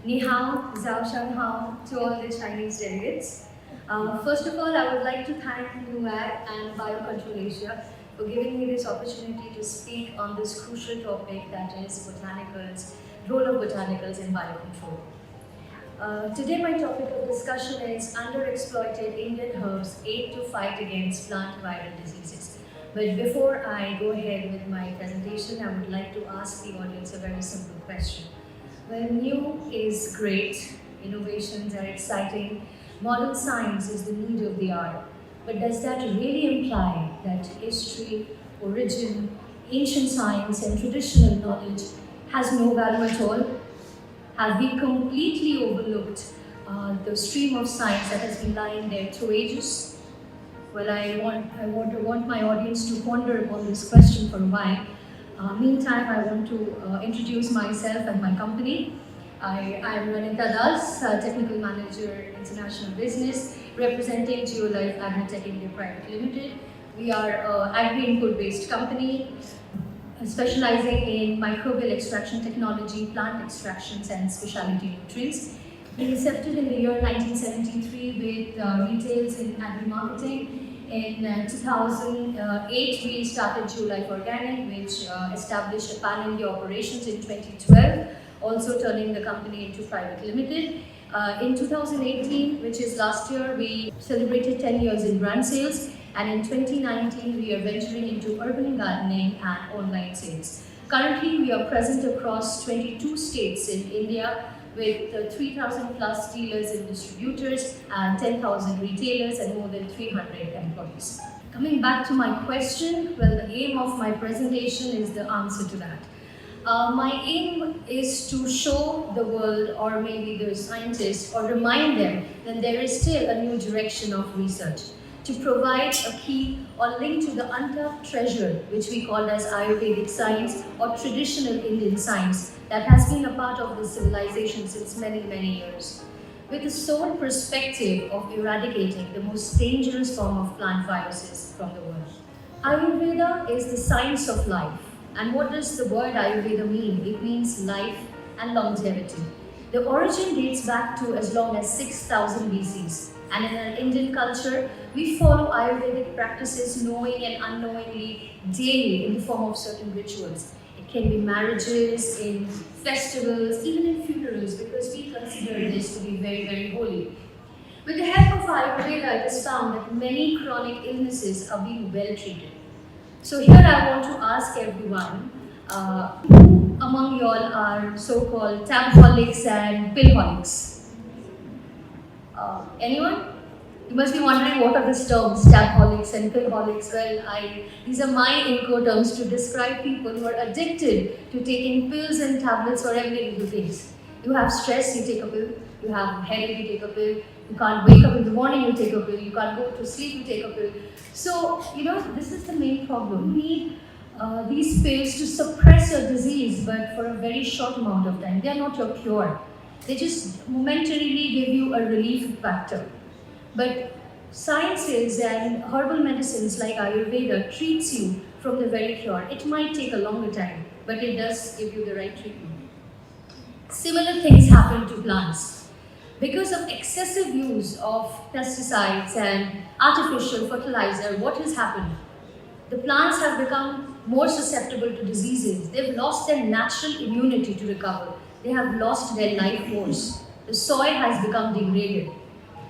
Ni hao, zhao shang hao to all the Chinese delegates. First of all, I would like to thank NUAC and Biocontrol Asia for giving me this opportunity to speak on this crucial topic that is botanicals, role of botanicals in biocontrol. Today my topic of discussion is underexploited Indian herbs aid to fight against plant viral diseases. But before I go ahead with my presentation, I would like to ask the audience a very simple question. Well, new is great, innovations are exciting, modern science is the need of the hour. But does that really imply that history, origin, ancient science, and traditional knowledge has no value at all? Have we completely overlooked the stream of science that has been lying there through ages? Well, I want my audience to ponder upon this question for a while. Meantime, I want to introduce myself and my company. I am Ranita Das, Technical Manager, International Business, representing Geolife Agritech India Private Limited. We are an agri-input-based company specializing in microbial extraction technology, plant extractions, and specialty nutrients. We incepted in the year 1973 with retails in agri-marketing. In 2008, we started Geolife Organic, which established a pan-India operations in 2012, also turning the company into private limited. In 2018, which is last year, we celebrated 10 years in brand sales, and in 2019, we are venturing into urban gardening and online sales. Currently, we are present across 22 states in India, with 3,000 plus dealers and distributors and 10,000 retailers and more than 300 employees. Coming back to my question, well, the aim of my presentation is the answer to that. My aim is to show the world, or maybe the scientists, or remind them that there is still a new direction of research, to provide a key or link to the untapped treasure, which we call as Ayurvedic science or traditional Indian science, that has been a part of the civilization since many, many years, with the sole perspective of eradicating the most dangerous form of plant viruses from the world. Ayurveda is the science of life. And what does the word Ayurveda mean? It means life and longevity. The origin dates back to as long as 6000 BCs. And in our Indian culture, we follow Ayurvedic practices knowing and unknowingly daily in the form of certain rituals. It can be marriages, in festivals, even in funerals, because we consider this to be very, very holy. With the help of Ayurveda, it is found that many chronic illnesses are being well treated. So here I want to ask everyone, who among you all are so-called tabholics and pillholics? Anyone? You must be wondering what are these terms, tabholics and pillholics. Well, these are my Incoterms to describe people who are addicted to taking pills and tablets for every little things. You have stress, you take a pill. You have headache, you take a pill. You can't wake up in the morning, you take a pill. You can't go to sleep, you take a pill. So, this is the main problem. You need these pills to suppress your disease, but for a very short amount of time. They are not your cure. They just momentarily give you a relief factor. But sciences and herbal medicines like Ayurveda treats you from the very cure. It might take a longer time, but it does give you the right treatment. Similar things happen to plants. Because of excessive use of pesticides and artificial fertilizer, what has happened? The plants have become more susceptible to diseases. They've lost their natural immunity to recover. They have lost their life force. The soil has become degraded.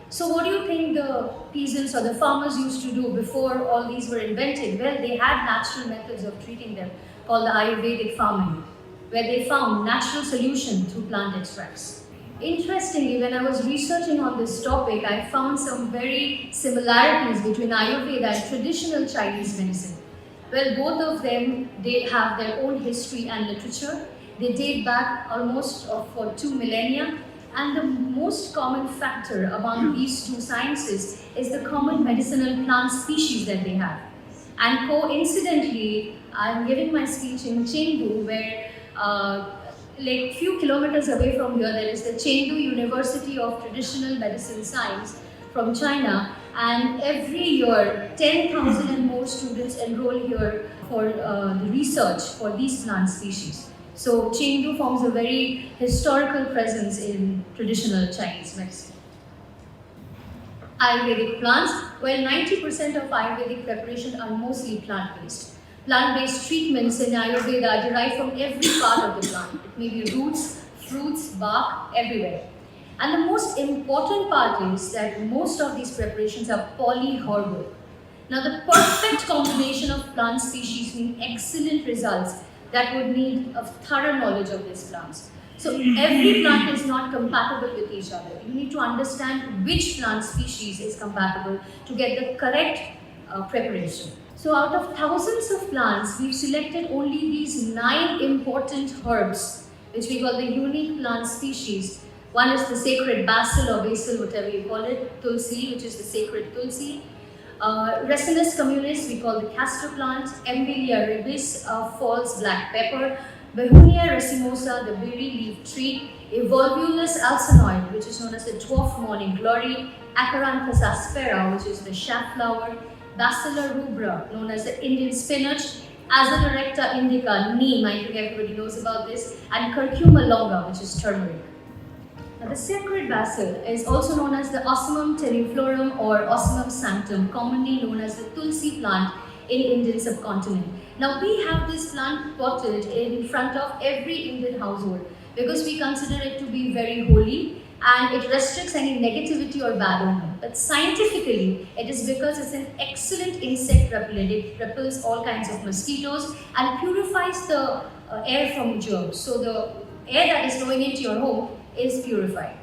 So what do you think the peasants or the farmers used to do before all these were invented? Well, they had natural methods of treating them called the Ayurvedic farming, where they found natural solution through plant extracts. Interestingly, when I was researching on this topic, I found some very similarities between Ayurveda and traditional Chinese medicine. Well, both of them, they have their own history and literature. They date back almost for 2 millennia. And the most common factor among these two sciences is the common medicinal plant species that they have. And coincidentally, I'm giving my speech in Chengdu, where like few kilometers away from here, there is the Chengdu University of Traditional Medicine Science from China, and every year 10,000 and more students enroll here for the research for these plant species. So Chengdu forms a very historical presence in traditional Chinese medicine. Ayurvedic plants, well, 90% of Ayurvedic preparations are mostly plant-based. Plant-based treatments in Ayurveda derive from every part of the plant. It may be roots, fruits, bark, everywhere. And the most important part is that most of these preparations are polyherbal. Now, the perfect combination of plant species mean excellent results that would need a thorough knowledge of these plants. So every plant is not compatible with each other. You need to understand which plant species is compatible to get the correct preparation. So out of thousands of plants, we've selected only these 9 important herbs, which we call the unique plant species. One is the sacred basil or basil, whatever you call it, tulsi, which is the sacred tulsi. Ricinus communis, we call the castor plant, Embiglia ribis, false black pepper, Behunia racemosa, the berry leaf tree, Evolvulus alsinoid, which is known as the dwarf morning glory, Acaranthus aspera, which is the safflower, Bacilla rubra, known as the Indian spinach, Azadirachta erecta indica, neem, I think everybody knows about this, and Curcuma longa, which is turmeric. Now, the sacred basil is also known as the Ocimum teriflorum or Ocimum sanctum, commonly known as the tulsi plant in Indian subcontinent. Now, we have this plant potted in front of every Indian household because we consider it to be very holy and it restricts any negativity or bad omen. But scientifically, it is because it's an excellent insect repellent. It repels all kinds of mosquitoes and purifies the air from germs. So the air that is flowing into your home is purified.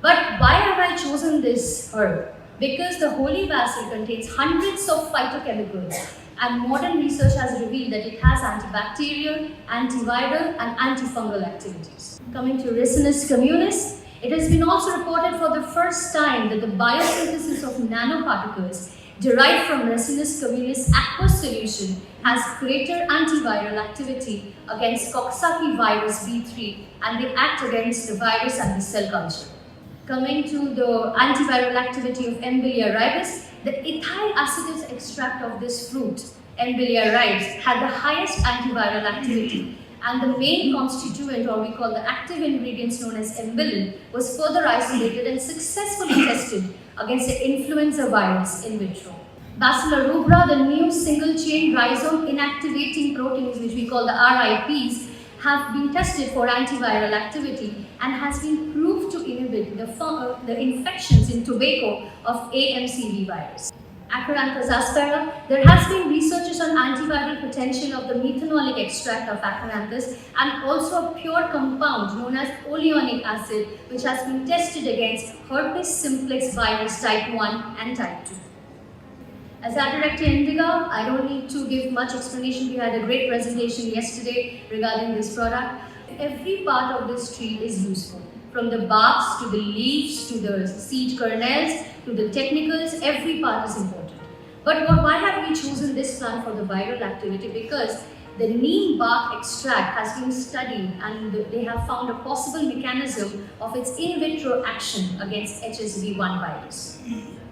But why have I chosen this herb? Because the holy basil contains hundreds of phytochemicals and modern research has revealed that it has antibacterial, antiviral and antifungal activities. Coming to Ricinus communis, it has been also reported for the first time that the biosynthesis of nanoparticles derived from Ricinus communis aqueous solution has greater antiviral activity against Coxsackie virus B3 and they act against the virus and the cell culture. Coming to the antiviral activity of Embiglia ribis, the ethyl acetate extract of this fruit, Embiglia ribis, had the highest antiviral activity and the main constituent, or we call the active ingredients known as embilin, was further isolated and successfully tested against the influenza virus in vitro. Bacilla rubra, the new single-chain rhizome inactivating proteins, which we call the RIPs, have been tested for antiviral activity and has been proved to inhibit the infections in tobacco of AMCV virus. Acaranthus aspera, there has been researches on antiviral potential of the methanolic extract of Acaranthus and also a pure compound known as oleonic acid, which has been tested against herpes simplex virus type 1 and type 2. Azadirachta indica, I don't need to give much explanation. We had a great presentation yesterday regarding this product. Every part of this tree is useful. From the barks to the leaves to the seed kernels to the technicals, every part is important. But why have we chosen this plant for the viral activity? Because the neem bark extract has been studied and they have found a possible mechanism of its in vitro action against HSV1 virus.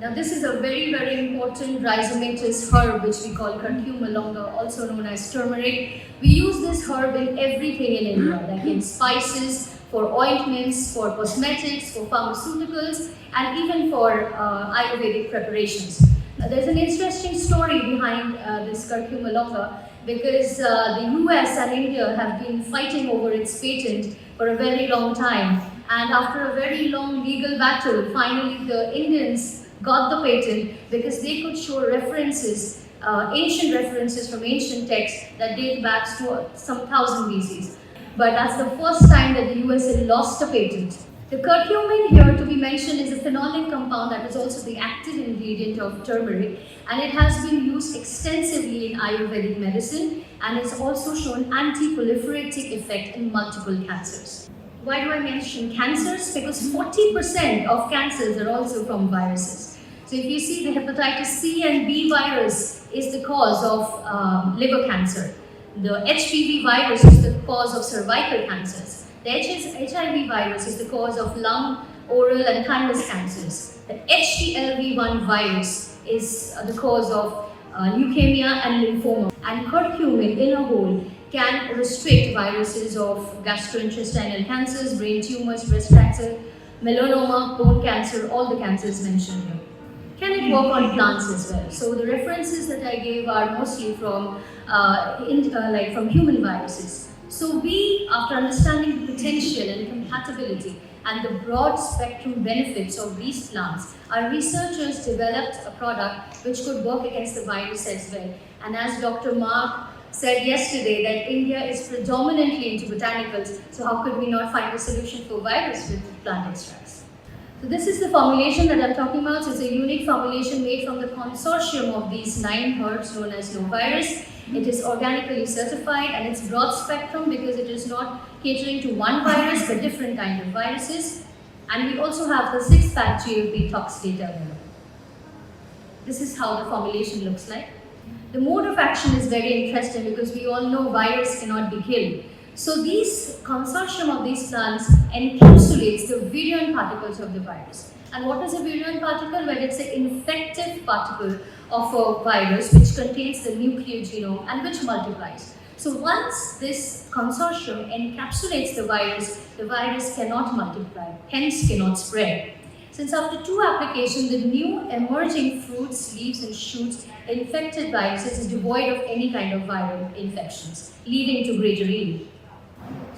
Now this is a very, very important rhizomatous herb which we call Curcuma longa, also known as turmeric. We use this herb in everything in India, like in spices, for ointments, for cosmetics, for pharmaceuticals, and even for Ayurvedic preparations. There's an interesting story behind this Curcuma longa because the US and India have been fighting over its patent for a very long time. And after a very long legal battle, finally the Indians got the patent because they could show references, ancient references from ancient texts that date back to some 1000 BCs. But that's the first time that the USA lost a patent. The curcumin here to be mentioned is a phenolic compound that is also the active ingredient of turmeric, and it has been used extensively in Ayurvedic medicine and it's also shown anti-proliferative effect in multiple cancers. Why do I mention cancers? Because 40% of cancers are also from viruses. So if you see the hepatitis C and B virus is the cause of liver cancer. The HPV virus is the cause of cervical cancers. The HIV virus is the cause of lung, oral and thymus cancers. The HTLV1 virus is the cause of leukemia and lymphoma. And curcumin in a whole can restrict viruses of gastrointestinal cancers, brain tumors, breast cancer, melanoma, bone cancer, all the cancers mentioned here. Can it work on plants as well? So the references that I gave are mostly from from human viruses. So we, after understanding the potential and compatibility and the broad spectrum benefits of these plants, our researchers developed a product which could work against the virus as well. And as Dr. Mark said yesterday, that India is predominantly into botanicals, so how could we not find a solution for virus with plant extracts? So this is the formulation that I'm talking about. So it's a unique formulation made from the consortium of these 9 herbs known as Novirus. It is organically certified and it's broad spectrum because it is not catering to one virus but different kinds of viruses. And we also have the 6-pack GLP tox data here. This is how the formulation looks like. The mode of action is very interesting because we all know virus cannot be killed. So this consortium of these plants encapsulates the virion particles of the virus. And what is a virion particle? Well, it's an infective particle of a virus which contains the nuclear genome and which multiplies. So once this consortium encapsulates the virus cannot multiply, hence cannot spread. Since after 2 applications, the new emerging fruits, leaves and shoots infected viruses is devoid of any kind of viral infections, leading to greater yield.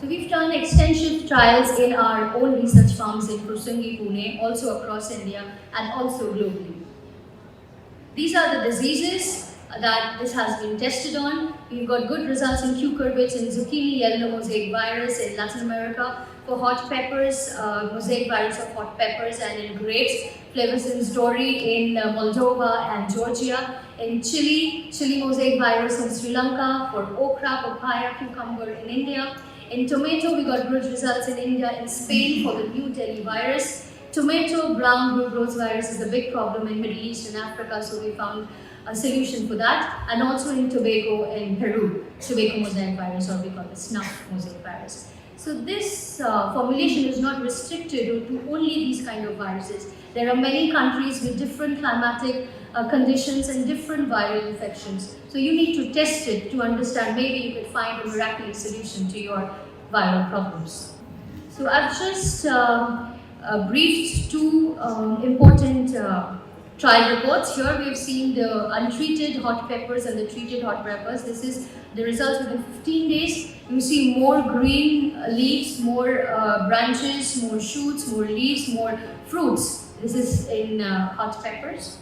So we've done extensive trials in our own research farms in Kursungi, Pune, also across India and also globally. These are the diseases that this has been tested on. We've got good results in cucurbits, in zucchini, yellow mosaic virus in Latin America, for hot peppers, mosaic virus of hot peppers, and in grapes, Flavicin dory in Moldova and Georgia, in chili mosaic virus in Sri Lanka, for okra, papaya, cucumber in India. In tomato, we got good results in India, in Spain for the New Delhi virus. Tomato brown root rose virus is a big problem in Middle East and Africa, so we found a solution for that. And also in Tobago in Peru, Tobago mosaic virus, or we call it snuff mosaic virus. So this formulation is not restricted to only these kind of viruses. There are many countries with different climatic conditions and different viral infections. So you need to test it to understand, maybe you could find a miraculous solution to your viral problems. So I've just briefed 2 important trial reports. Here we have seen the untreated hot peppers and the treated hot peppers. This is the results within 15 days. You see more green leaves, more branches, more shoots, more leaves, more fruits. This is in hot peppers.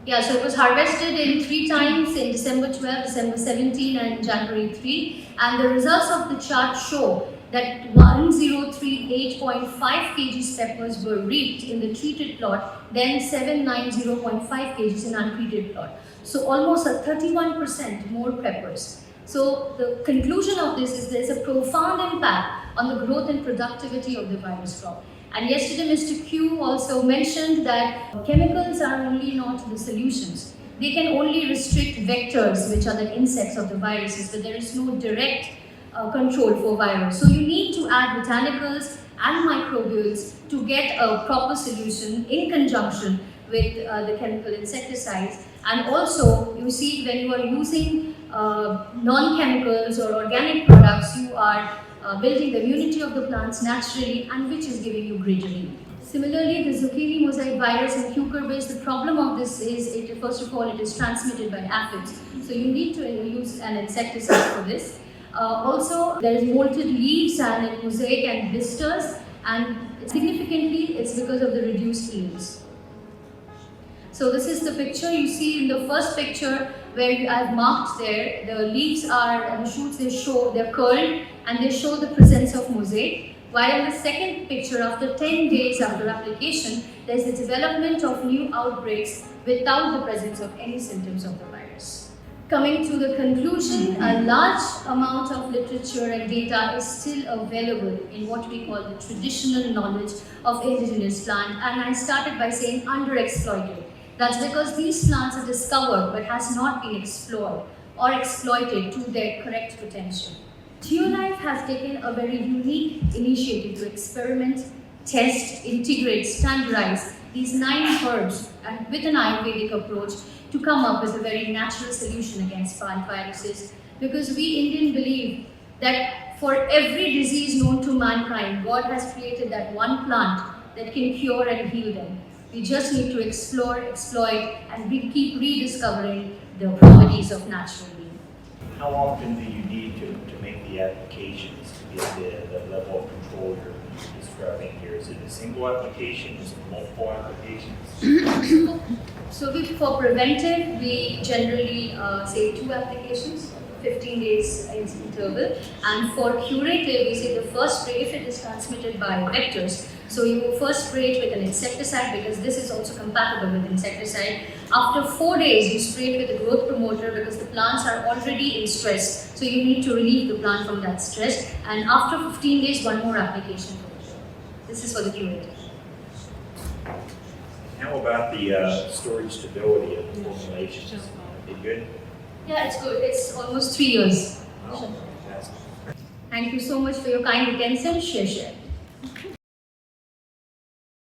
Yeah, so it was harvested in 3 times in December 12, December 17 and January 3. And the results of the chart show that 1038.5 kg peppers were reaped in the treated plot, then 790.5 kg in untreated plot. So almost a 31% more peppers. So the conclusion of this is there is a profound impact on the growth and productivity of the virus crop. And yesterday Mr. Q also mentioned that chemicals are only not the solutions. They can only restrict vectors, which are the insects of the viruses, but there is no direct control for virus. So you need to add botanicals and microbials to get a proper solution in conjunction with the chemical insecticides. And also, you see, when you are using non-chemicals or organic products, you are building the immunity of the plants naturally, and which is giving you greater yield. Similarly, the zucchini mosaic virus and cucurbits, the problem of this is, first of all, it is transmitted by aphids. So you need to use an insecticide for this. Also, there is molted leaves and in mosaic and blisters, and significantly, it's because of the reduced yields. So this is the picture you see in the first picture where I've marked there. The leaves are and the shoots, they're curled and they show the presence of mosaic. While in the second picture, after 10 days after application, there's the development of new outbreaks without the presence of any symptoms of the virus. Coming to the conclusion, a large amount of literature and data is still available in what we call the traditional knowledge of indigenous plant, and I started by saying underexploited. That's because these plants are discovered but has not been explored or exploited to their correct potential. Geolife has taken a very unique initiative to experiment, test, integrate, standardize these 9 herbs and with an Ayurvedic approach to come up with a very natural solution against plant viruses because we Indian believe that for every disease known to mankind, God has created that one plant that can cure and heal them. We just need to explore, exploit, and keep rediscovering the properties of natural being. How often do you need to make the applications to get the level of control you're describing here? Is it a single application? Is it multiple applications? So for preventive, we generally say 2 applications, 15 days interval. And for curative, we say the first spray, if it is transmitted by vectors, so you first spray it with an insecticide, because this is also compatible with insecticide. After 4 days, you spray it with a growth promoter, because the plants are already in stress. So you need to relieve the plant from that stress. And after 15 days, 1 more application. This is for the curative. How about the storage stability of the formulations? Is it good? Yeah, it's good. It's almost 3 years. Oh, fantastic. Thank you so much for your kind attention. Share.